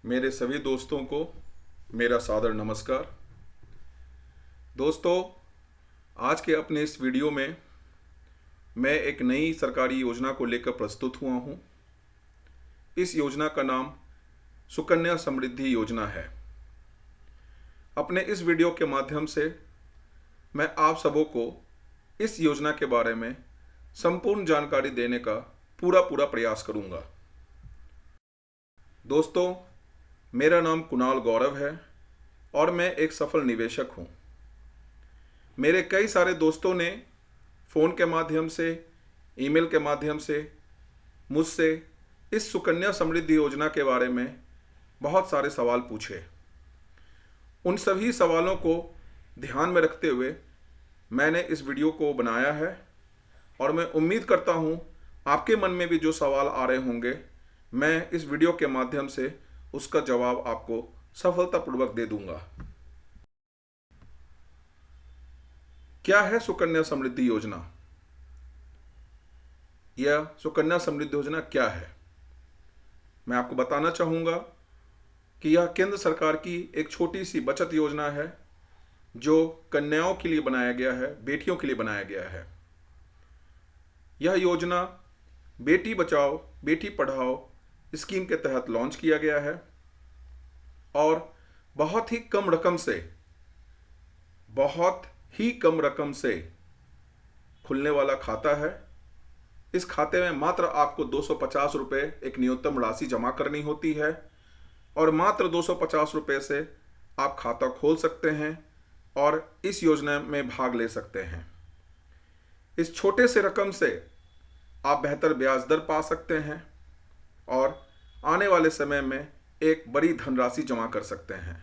मेरे सभी दोस्तों को मेरा सादर नमस्कार। दोस्तों, आज के अपने इस वीडियो में मैं एक नई सरकारी योजना को लेकर प्रस्तुत हुआ हूँ। इस योजना का नाम सुकन्या समृद्धि योजना है। अपने इस वीडियो के माध्यम से मैं आप सबों को इस योजना के बारे में संपूर्ण जानकारी देने का पूरा प्रयास करूँगा। दोस्तों, मेरा नाम कुणाल गौरव है और मैं एक सफल निवेशक हूँ। मेरे कई सारे दोस्तों ने फ़ोन के माध्यम से, ईमेल के माध्यम से मुझसे इस सुकन्या समृद्धि योजना के बारे में बहुत सारे सवाल पूछे। उन सभी सवालों को ध्यान में रखते हुए मैंने इस वीडियो को बनाया है और मैं उम्मीद करता हूँ आपके मन में भी जो सवाल आ रहे होंगे, मैं इस वीडियो के माध्यम से उसका जवाब आपको सफलतापूर्वक दे दूंगा। क्या है सुकन्या समृद्धि योजना? यह सुकन्या समृद्धि योजना क्या है? मैं आपको बताना चाहूँगा कि यह केंद्र सरकार की एक छोटी सी बचत योजना है जो कन्याओं के लिए बनाया गया है, बेटियों के लिए बनाया गया है। यह योजना बेटी बचाओ बेटी पढ़ाओ स्कीम के तहत लॉन्च किया गया है और बहुत ही कम रकम से खुलने वाला खाता है। इस खाते में मात्र आपको 250 रुपये एक न्यूनतम राशि जमा करनी होती है और मात्र 250 रुपये से आप खाता खोल सकते हैं और इस योजना में भाग ले सकते हैं। इस छोटे से रकम से आप बेहतर ब्याज दर पा सकते हैं और आने वाले समय में एक बड़ी धनराशि जमा कर सकते हैं।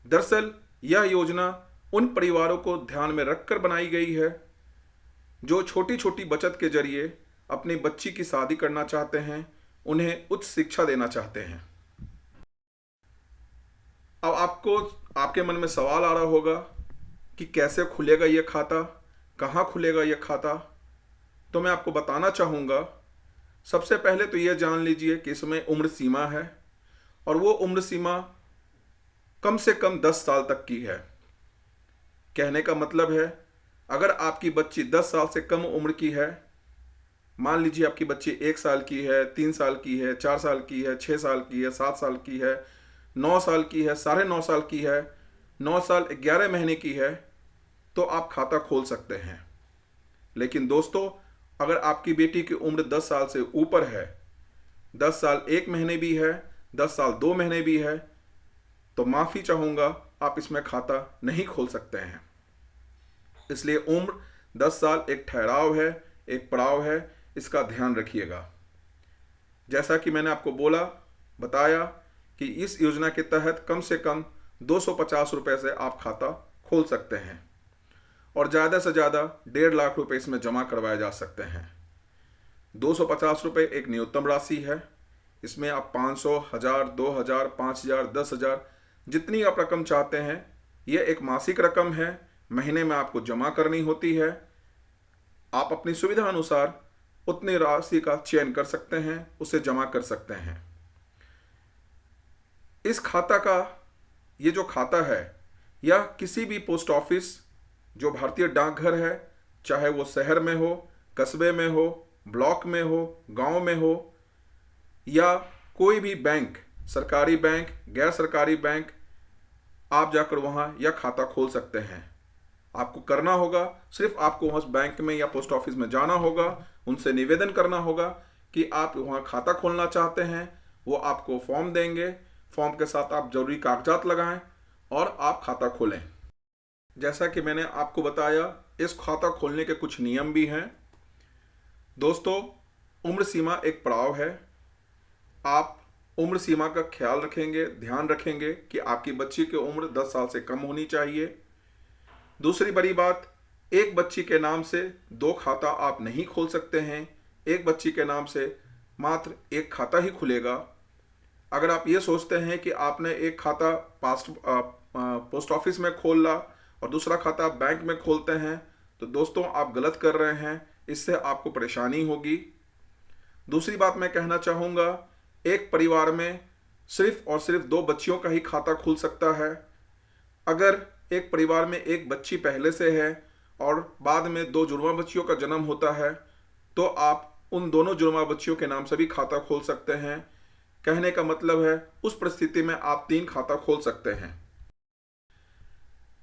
दरअसल यह योजना उन परिवारों को ध्यान में रखकर बनाई गई है जो छोटी छोटी बचत के जरिए अपनी बच्ची की शादी करना चाहते हैं, उन्हें उच्च शिक्षा देना चाहते हैं। अब आपके मन में सवाल आ रहा होगा कि कैसे खुलेगा यह खाता, कहाँ खुलेगा यह खाता? तो मैं आपको बताना चाहूँगा। सबसे पहले तो यह जान लीजिए कि इसमें उम्र सीमा है और वो उम्र सीमा कम से कम 10 साल तक की है। कहने का मतलब है, अगर आपकी बच्ची 10 साल से कम उम्र की है, मान लीजिए आपकी बच्ची 1 साल की है, 3 साल की है, 4 साल की है, 6 साल की है, 7 साल की है, 9 साल की है, 9.5 साल की है, 9 साल 11 महीने की है, तो आप खाता खोल सकते हैं। लेकिन दोस्तों, अगर आपकी बेटी की उम्र 10 साल से ऊपर है, 10 साल 1 महीने भी है, 10 साल 2 महीने भी है, तो माफ़ी चाहूँगा, आप इसमें खाता नहीं खोल सकते हैं। इसलिए उम्र 10 साल एक ठहराव है, एक पड़ाव है, इसका ध्यान रखिएगा। जैसा कि मैंने आपको बताया कि इस योजना के तहत कम से कम 250 रुपये से आप खाता खोल सकते हैं और ज़्यादा से ज़्यादा 1.5 लाख रुपए इसमें जमा करवाए जा सकते हैं। 250 रुपये एक न्यूनतम राशि है। इसमें आप 500, 1000, 2000, 5000, 10,000 जितनी आप रकम चाहते हैं, ये एक मासिक रकम है, महीने में आपको जमा करनी होती है। आप अपनी सुविधा अनुसार उतनी राशि का चयन कर सकते हैं, उसे जमा कर सकते हैं। इस खाता का ये जो खाता है, यह किसी भी पोस्ट ऑफिस, जो भारतीय डाकघर है, चाहे वो शहर में हो, कस्बे में हो, ब्लॉक में हो, गांव में हो, या कोई भी बैंक, सरकारी बैंक, गैर सरकारी बैंक, आप जाकर वहां यह खाता खोल सकते हैं। आपको करना होगा, सिर्फ आपको उस बैंक में या पोस्ट ऑफिस में जाना होगा, उनसे निवेदन करना होगा कि आप वहां खाता खोलना चाहते हैं। वो आपको फॉर्म देंगे, फॉर्म के साथ आप जरूरी कागजात लगाएं और आप खाता खोलें। जैसा कि मैंने आपको बताया, इस खाता खोलने के कुछ नियम भी हैं। दोस्तों, उम्र सीमा एक पड़ाव है। आप उम्र सीमा का ख्याल रखेंगे, ध्यान रखेंगे कि आपकी बच्ची की उम्र 10 साल से कम होनी चाहिए। दूसरी बड़ी बात, एक बच्ची के नाम से 2 खाता आप नहीं खोल सकते हैं। एक बच्ची के नाम से मात्र एक खाता ही खुलेगा। अगर आप ये सोचते हैं कि आपने एक खाता पोस्ट ऑफिस में खोला और दूसरा खाता आप बैंक में खोलते हैं, तो दोस्तों आप गलत कर रहे हैं। इससे आपको परेशानी होगी। दूसरी बात मैं कहना चाहूँगा, एक परिवार में सिर्फ और सिर्फ 2 बच्चियों का ही खाता खुल सकता है। अगर एक परिवार में एक बच्ची पहले से है और बाद में 2 जुड़वा बच्चियों का जन्म होता है तो आप उन दोनों जुड़वा बच्चियों के नाम से भी खाता खोल सकते हैं। कहने का मतलब है उस परिस्थिति में आप 3 खाता खोल सकते हैं।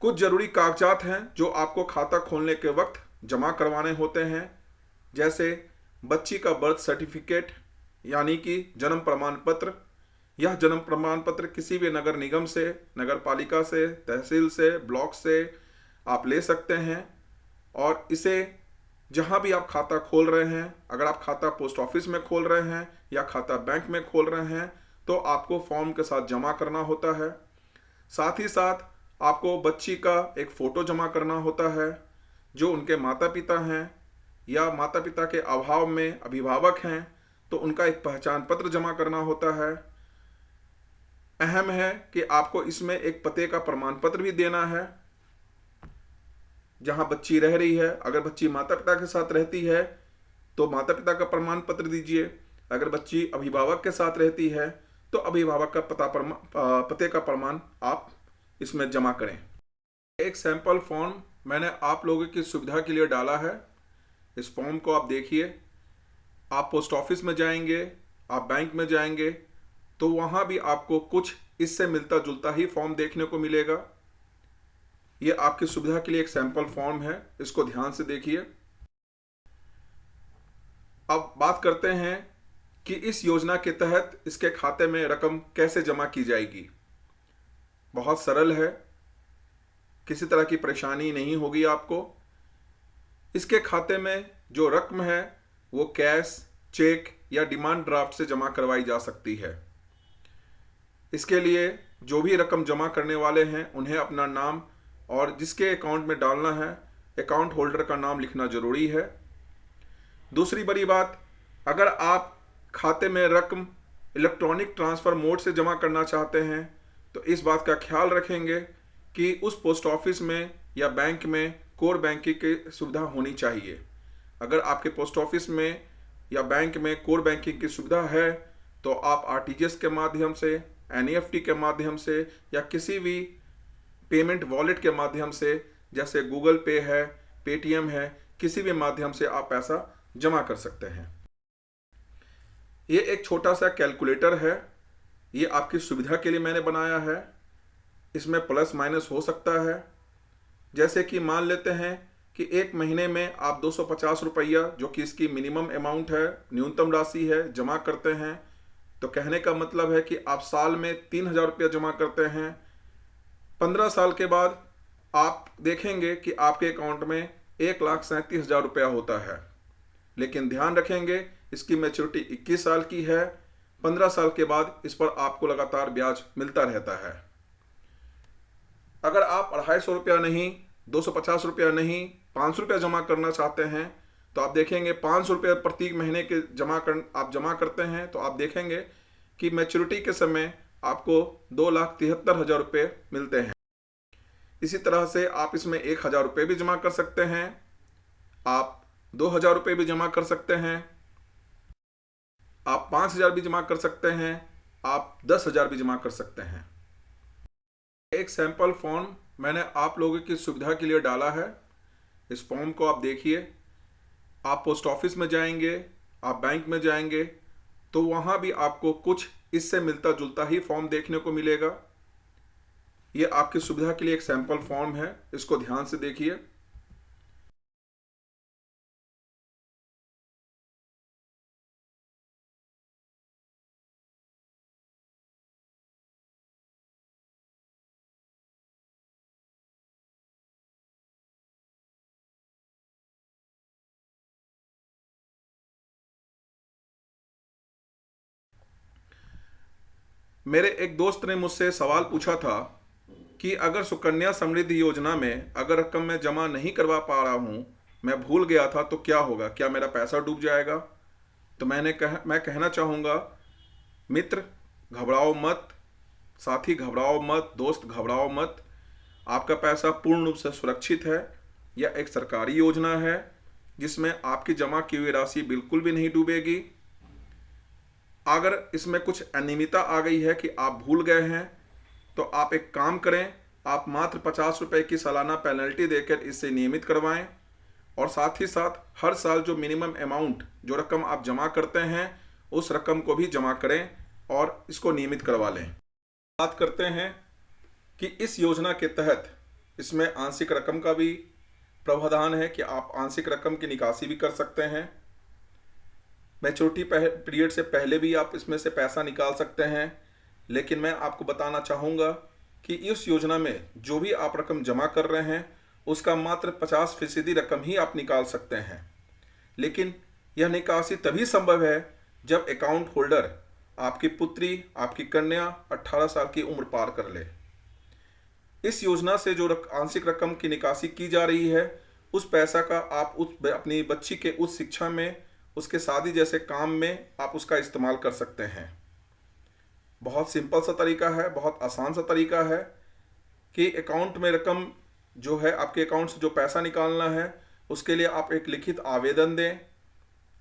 कुछ जरूरी कागजात हैं जो आपको खाता खोलने के वक्त जमा करवाने होते हैं, जैसे बच्ची का बर्थ सर्टिफिकेट यानी कि जन्म प्रमाण पत्र। यह जन्म प्रमाण पत्र किसी भी नगर निगम से, नगर पालिका से, तहसील से, ब्लॉक से आप ले सकते हैं और इसे जहां भी आप खाता खोल रहे हैं, अगर आप खाता पोस्ट ऑफिस में खोल रहे हैं या खाता बैंक में खोल रहे हैं तो आपको फॉर्म के साथ जमा करना होता है। साथ ही साथ आपको बच्ची का एक फ़ोटो जमा करना होता है। जो उनके माता पिता हैं या माता पिता के अभाव में अभिभावक हैं तो उनका एक पहचान पत्र जमा करना होता है। अहम है कि आपको इसमें एक पते का प्रमाण पत्र भी देना है जहां बच्ची रह रही है। अगर बच्ची माता पिता के साथ रहती है तो माता पिता का प्रमाण पत्र दीजिए। अगर बच्ची अभिभावक के साथ रहती है तो अभिभावक का पते का प्रमाण आप इसमें जमा करें। एक सैंपल फॉर्म मैंने आप लोगों की सुविधा के लिए डाला है। इस फॉर्म को आप देखिए। आप पोस्ट ऑफिस में जाएंगे, आप बैंक में जाएंगे तो वहां भी आपको कुछ इससे मिलता जुलता ही फॉर्म देखने को मिलेगा। ये आपकी सुविधा के लिए एक सैंपल फॉर्म है, इसको ध्यान से देखिए। अब बात करते हैं कि इस योजना के तहत इसके खाते में रकम कैसे जमा की जाएगी। बहुत सरल है, किसी तरह की परेशानी नहीं होगी आपको। इसके खाते में जो रकम है वो कैश, चेक या डिमांड ड्राफ्ट से जमा करवाई जा सकती है। इसके लिए जो भी रकम जमा करने वाले हैं उन्हें अपना नाम और जिसके अकाउंट में डालना है अकाउंट होल्डर का नाम लिखना जरूरी है। दूसरी बड़ी बात, अगर आप खाते में रकम इलेक्ट्रॉनिक ट्रांसफ़र मोड से जमा करना चाहते हैं तो इस बात का ख्याल रखेंगे कि उस पोस्ट ऑफिस में या बैंक में कोर बैंकिंग की सुविधा होनी चाहिए। अगर आपके पोस्ट ऑफिस में या बैंक में कोर बैंकिंग की सुविधा है तो आप आरटीजीएस के माध्यम से, एनईएफटी के माध्यम से या किसी भी पेमेंट वॉलेट के माध्यम से, जैसे गूगल पे है, पेटीएम है, किसी भी माध्यम से आप पैसा जमा कर सकते हैं। ये एक छोटा सा कैलकुलेटर है, ये आपकी सुविधा के लिए मैंने बनाया है। इसमें प्लस माइनस हो सकता है। जैसे कि मान लेते हैं कि एक महीने में आप 250 रुपया, जो कि इसकी मिनिमम अमाउंट है, न्यूनतम राशि है, जमा करते हैं तो कहने का मतलब है कि आप साल में 3000 रुपया जमा करते हैं। 15 साल के बाद आप देखेंगे कि आपके अकाउंट में 1,37,000 रुपया होता है। लेकिन ध्यान रखेंगे इसकी मैच्योरिटी 21 साल की है। 15 साल के बाद इस पर आपको लगातार ब्याज मिलता रहता है। अगर आप 250 रुपया नहीं, 250 रुपया नहीं, 500 रुपया जमा करना चाहते हैं तो आप देखेंगे 500 रुपया प्रत्येक महीने के आप जमा करते हैं तो आप देखेंगे कि मैच्योरिटी के समय आपको 2,73,000 रुपये मिलते हैं। इसी तरह से आप इसमें 1,000 रुपये भी जमा कर सकते हैं, आप 2,000 रुपये भी जमा कर सकते हैं, आप 5,000 भी जमा कर सकते हैं, आप 10,000 भी जमा कर सकते हैं। एक सैंपल फॉर्म मैंने आप लोगों की सुविधा के लिए डाला है। इस फॉर्म को आप देखिए। आप पोस्ट ऑफिस में जाएंगे, आप बैंक में जाएंगे तो वहां भी आपको कुछ इससे मिलता जुलता ही फॉर्म देखने को मिलेगा। ये आपकी सुविधा के लिए एक सैंपल फॉर्म है, इसको ध्यान से देखिए। मेरे एक दोस्त ने मुझसे सवाल पूछा था कि अगर सुकन्या समृद्धि योजना में अगर रकम मैं जमा नहीं करवा पा रहा हूँ, मैं भूल गया था तो क्या होगा, क्या मेरा पैसा डूब जाएगा। तो मैं कहना चाहूँगा, मित्र घबराओ मत, साथी घबराओ मत, दोस्त घबराओ मत। आपका पैसा पूर्ण रूप से सुरक्षित है। यह एक सरकारी योजना है जिसमें आपकी जमा की हुई राशि बिल्कुल भी नहीं डूबेगी। अगर इसमें कुछ अनियमितता आ गई है कि आप भूल गए हैं, तो आप एक काम करें, आप मात्र 50 रुपये की सालाना पेनल्टी देकर इसे नियमित करवाएं। और साथ ही साथ हर साल जो मिनिमम अमाउंट, जो रकम आप जमा करते हैं, उस रकम को भी जमा करें और इसको नियमित करवा लें। बात करते हैं कि इस योजना के तहत इसमें आंशिक रकम का भी प्रावधान है कि आप आंशिक रकम की निकासी भी कर सकते हैं। मैच्योरिटी पीरियड से पहले भी आप इसमें से पैसा निकाल सकते हैं। लेकिन मैं आपको बताना चाहूँगा कि इस योजना में जो भी आप रकम जमा कर रहे हैं उसका मात्र 50% रकम ही आप निकाल सकते हैं। लेकिन यह निकासी तभी संभव है जब अकाउंट होल्डर, आपकी पुत्री, आपकी कन्या 18 साल की उम्र पार कर ले। इस योजना से जो आंशिक रकम की निकासी की जा रही है, उस पैसा का आप अपनी बच्ची के उच्च शिक्षा में, उसके शादी जैसे काम में आप उसका इस्तेमाल कर सकते हैं। बहुत सिंपल सा तरीका है, बहुत आसान सा तरीका है कि अकाउंट में रकम जो है, आपके अकाउंट से जो पैसा निकालना है, उसके लिए आप एक लिखित आवेदन दें।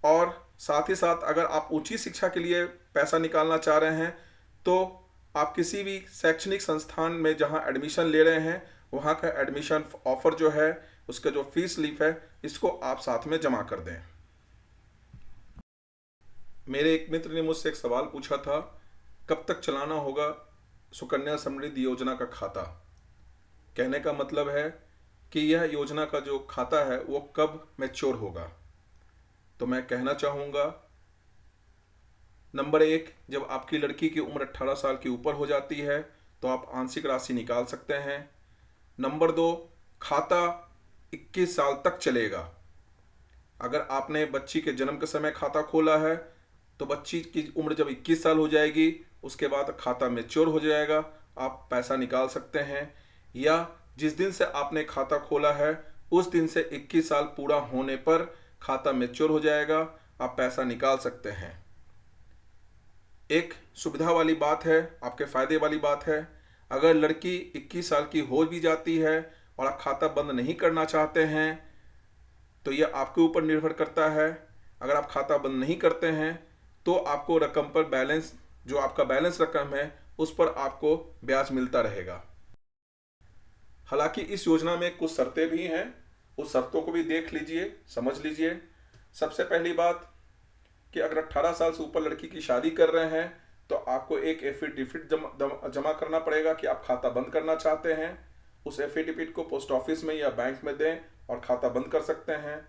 और साथ ही साथ अगर आप ऊंची शिक्षा के लिए पैसा निकालना चाह रहे हैं, तो आप किसी भी शैक्षणिक संस्थान में जहां एडमिशन ले रहे हैं, वहां का एडमिशन ऑफर जो है, उसका जो फीस स्लिप है, इसको आप साथ में जमा कर दें। मेरे एक मित्र ने मुझसे एक सवाल पूछा था, कब तक चलाना होगा सुकन्या समृद्धि योजना का खाता। कहने का मतलब है कि यह योजना का जो खाता है वो कब मैच्योर होगा। तो मैं कहना चाहूँगा, नंबर 1, जब आपकी लड़की की उम्र 18 साल की ऊपर हो जाती है तो आप आंशिक राशि निकाल सकते हैं। नंबर 2, खाता 21 साल तक चलेगा। अगर आपने बच्ची के जन्म के समय खाता खोला है तो बच्ची की उम्र जब 21 साल हो जाएगी, उसके बाद खाता मैच्योर हो जाएगा, आप पैसा निकाल सकते हैं। या जिस दिन से आपने खाता खोला है उस दिन से 21 साल पूरा होने पर खाता मैच्योर हो जाएगा, आप पैसा निकाल सकते हैं। एक सुविधा वाली बात है, आपके फ़ायदे वाली बात है। अगर लड़की 21 साल की हो भी जाती है और आप खाता बंद नहीं करना चाहते हैं, तो यह आपके ऊपर निर्भर करता है। अगर आप खाता बंद नहीं करते हैं तो आपको रकम पर बैलेंस, जो आपका बैलेंस रकम है, उस पर आपको ब्याज मिलता रहेगा। हालांकि इस योजना में कुछ शर्तें भी हैं, उस शर्तों को भी देख लीजिए, समझ लीजिए। सबसे पहली बात कि अगर 18 साल से ऊपर लड़की की शादी कर रहे हैं तो आपको एक एफिडेविट जमा करना पड़ेगा कि आप खाता बंद करना चाहते हैं। उस एफिडेविट को पोस्ट ऑफिस में या बैंक में दें और खाता बंद कर सकते हैं।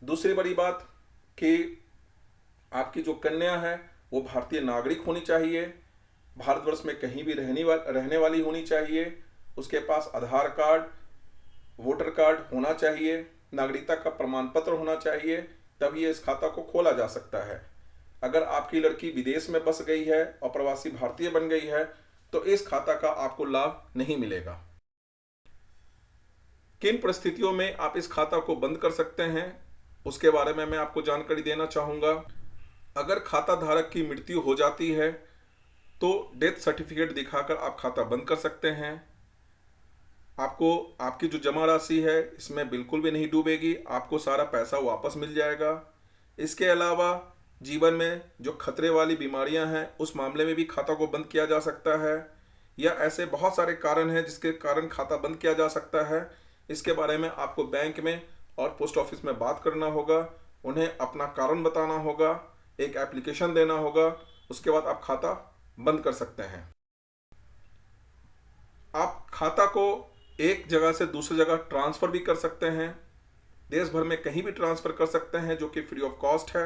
दूसरी बड़ी बात कि आपकी जो कन्या है वो भारतीय नागरिक होनी चाहिए, भारतवर्ष में कहीं भी रहने वाली होनी चाहिए, उसके पास आधार कार्ड, वोटर कार्ड होना चाहिए, नागरिकता का प्रमाण पत्र होना चाहिए, तभी इस खाता को खोला जा सकता है। अगर आपकी लड़की विदेश में बस गई है और प्रवासी भारतीय बन गई है तो इस खाता का आपको लाभ नहीं मिलेगा। किन परिस्थितियों में आप इस खाता को बंद कर सकते हैं, उसके बारे में मैं आपको जानकारी देना चाहूँगा। अगर खाता धारक की मृत्यु हो जाती है तो डेथ सर्टिफिकेट दिखाकर आप खाता बंद कर सकते हैं। आपको आपकी जो जमा राशि है इसमें बिल्कुल भी नहीं डूबेगी, आपको सारा पैसा वापस मिल जाएगा। इसके अलावा जीवन में जो खतरे वाली बीमारियां हैं उस मामले में भी खाता को बंद किया जा सकता है, या ऐसे बहुत सारे कारण हैं जिसके कारण खाता बंद किया जा सकता है। इसके बारे में आपको बैंक में और पोस्ट ऑफिस में बात करना होगा, उन्हें अपना कारण बताना होगा, एक एप्लीकेशन देना होगा, उसके बाद आप खाता बंद कर सकते हैं। आप खाता को एक जगह से दूसरी जगह ट्रांसफ़र भी कर सकते हैं, देश भर में कहीं भी ट्रांसफ़र कर सकते हैं, जो कि फ्री ऑफ कॉस्ट है।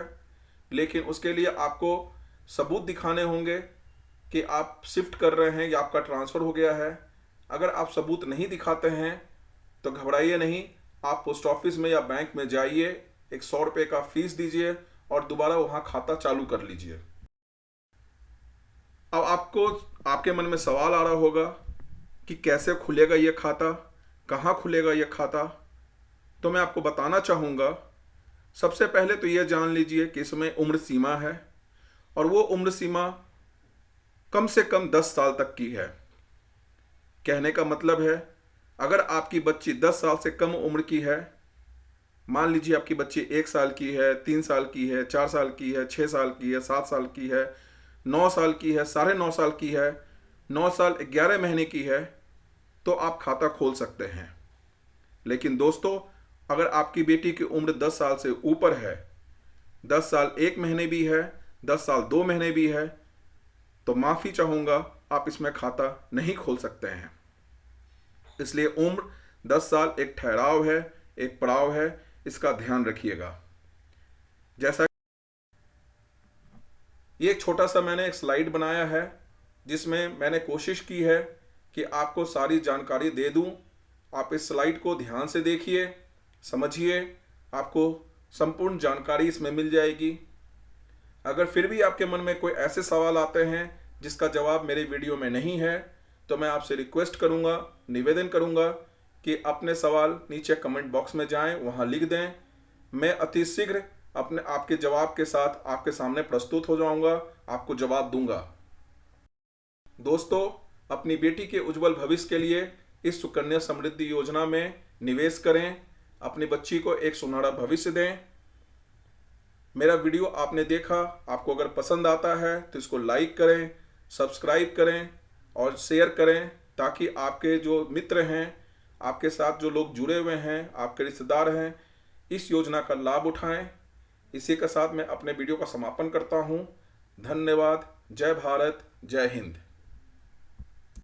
लेकिन उसके लिए आपको सबूत दिखाने होंगे कि आप शिफ्ट कर रहे हैं या आपका ट्रांसफ़र हो गया है। अगर आप सबूत नहीं दिखाते हैं तो घबराइए नहीं, आप पोस्ट ऑफिस में या बैंक में जाइए, एक 100 रुपये का फीस दीजिए और दोबारा वहाँ खाता चालू कर लीजिए। अब आपको आपके मन में सवाल आ रहा होगा कि कैसे खुलेगा ये खाता, कहाँ खुलेगा ये खाता। तो मैं आपको बताना चाहूँगा, सबसे पहले तो ये जान लीजिए कि इसमें उम्र सीमा है और वो उम्र सीमा कम से कम 10 साल तक की है। कहने का मतलब है, अगर आपकी बच्ची 10 साल से कम उम्र की है, मान लीजिए आपकी बच्ची 1 साल की है, 3 साल की है, 4 साल की है, 6 साल की है, 7 साल की है, 9 साल की है, 9.5 साल की है, 9 साल 11 महीने की है, तो आप खाता खोल सकते हैं। लेकिन दोस्तों, अगर आपकी बेटी की उम्र 10 साल से ऊपर है, 10 साल 1 महीने भी है, 10 साल 2 महीने भी है, तो माफ़ी चाहूँगा, आप इसमें खाता नहीं खोल सकते हैं। इसलिए उम्र 10 साल एक ठहराव है, एक पड़ाव है, इसका ध्यान रखिएगा। जैसा ये एक छोटा सा मैंने एक स्लाइड बनाया है, जिसमें मैंने कोशिश की है कि आपको सारी जानकारी दे दूं। आप इस स्लाइड को ध्यान से देखिए, समझिए, आपको संपूर्ण जानकारी इसमें मिल जाएगी। अगर फिर भी आपके मन में कोई ऐसे सवाल आते हैं जिसका जवाब मेरे वीडियो में नहीं है, तो मैं आपसे रिक्वेस्ट करूंगा, निवेदन करूंगा कि अपने सवाल नीचे कमेंट बॉक्स में जाएं, वहां लिख दें। मैं अति शीघ्र अपने आपके जवाब के साथ आपके सामने प्रस्तुत हो जाऊंगा, आपको जवाब दूंगा। दोस्तों, अपनी बेटी के उज्जवल भविष्य के लिए इस सुकन्या समृद्धि योजना में निवेश करें, अपनी बच्ची को एक सुनहरा भविष्य दें। मेरा वीडियो आपने देखा, आपको अगर पसंद आता है तो इसको लाइक करें, सब्सक्राइब करें और शेयर करें, ताकि आपके जो मित्र हैं, आपके साथ जो लोग जुड़े हुए हैं, आपके रिश्तेदार हैं, इस योजना का लाभ उठाएं। इसी के साथ मैं अपने वीडियो का समापन करता हूं। धन्यवाद। जय भारत, जय हिंद।